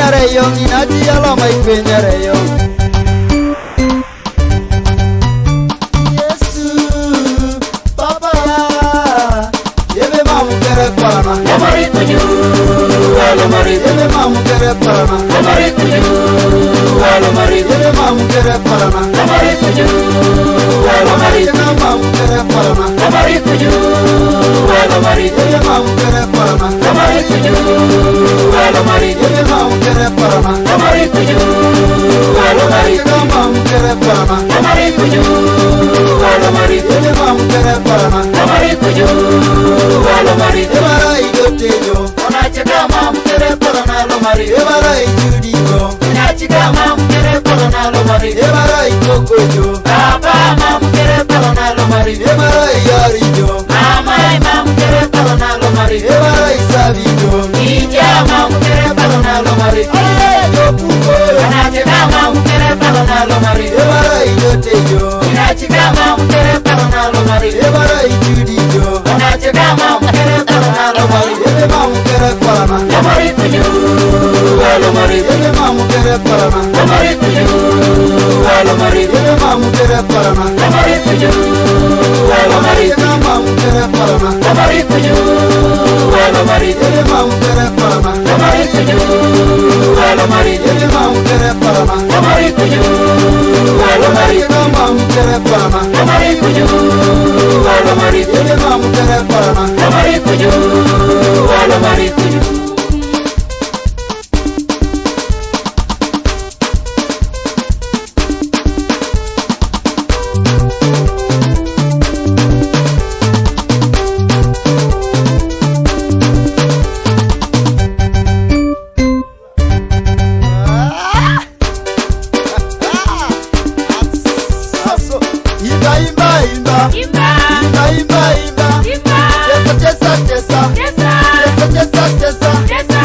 ikwenyere yo inaji aloma ikwenyere yo Yesu Papa Yebe mamu kere parana Lomari kuju Lomari Yebe mamu kere parana Lomari kuju Lomari Yebe mamu kere parana Lomari kuju Lomari Yebe mamu kere parana Lomari kuju Lomari Yebe mamu kere parana Lomari kuju Lomari Yebe mamu kere parana Lomari kuju Lomari Yebe mamu kere parana Lomari kuju Lomari Yebe mamu kere parana Lomari kuju Lomari Ebara idotejo Onachika mamu kere parana Lomari Ebara ijudijo Onachika mamu kere parana Lomari Ebara ikokojo Papa mamu kere parana Lomari Ebara iyarijo Mama mamu kere parana Lomari Ebara isabijo Ija mamu kere parana Lomari Ejo pukoro Onachika mamu kere parana Lomari Ebara idotejo Onachika mamu kere parana Lomari Ebara ijudijo Onachika mamu kere parana Lomari Ebe mamu kere parana Lomari kuju Lomari Ebe mamu kere parana Lomari kuju Lomari Ebe mamu kere parana Lomari kuju Lomari Ebe mamu kere parana Lomari kuju Lomari Ebe mamu kere parana Lomari kuju Lomari Ebe mamu kere parana Lomari kuju Lomari Ebe mamu kere parana Lomari kuju Lomari Ebe mamu kere parana Lomari kuju Lomari kuju Imba imba imba Imba Imba imba imba Imba Chesa chesa chesa Chesa Chesa chesa chesa Chesa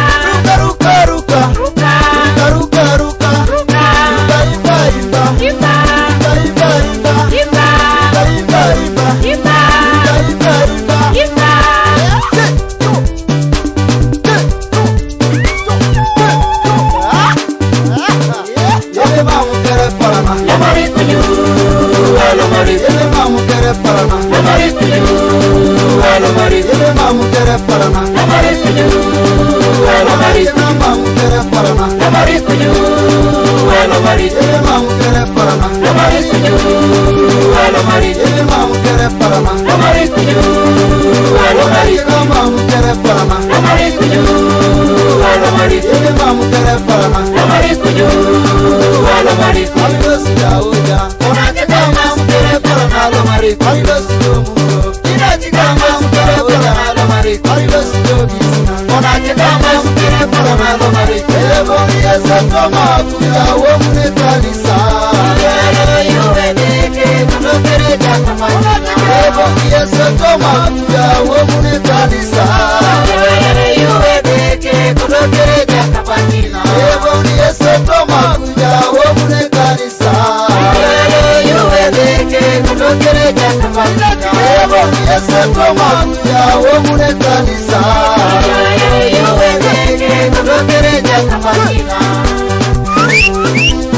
Ruka ruka ruka Ruka Ruka ruka ruka Ruka Imba imba imba Imba Imba imba imba Imba Imba imba imba Imba Imba imba Imba Yebe mamu kere parana Lomari kuju Lomari Yebe mamu kere parana Lomari kuju Lomari Yebe mamu kere parana Lomari kuju Lomari Yebe mamu kere parana Lomari kuju Lomari Yebe mamu kere parana Lomari kuju Lomari Yebe mamu kere parana Lomari kuju Lomari Yebe mamu kere parana Lomari kuju Lomari Yebe mamu kere parana Lomari kuju Lomari Alidosi Dauda Onachika mamu kere parana Lomari Alidosi Domugo Inachika mamu kere parana Lomari Alidosi Dobisina Onachika mamu kere parana Lomari Elebo yese toma kuya womune kanisa Elebo yese toma kuya womune kanisa Elebo yese toma kuya womune kanisa Elebo yese toma kuya womune kanisa Thank you.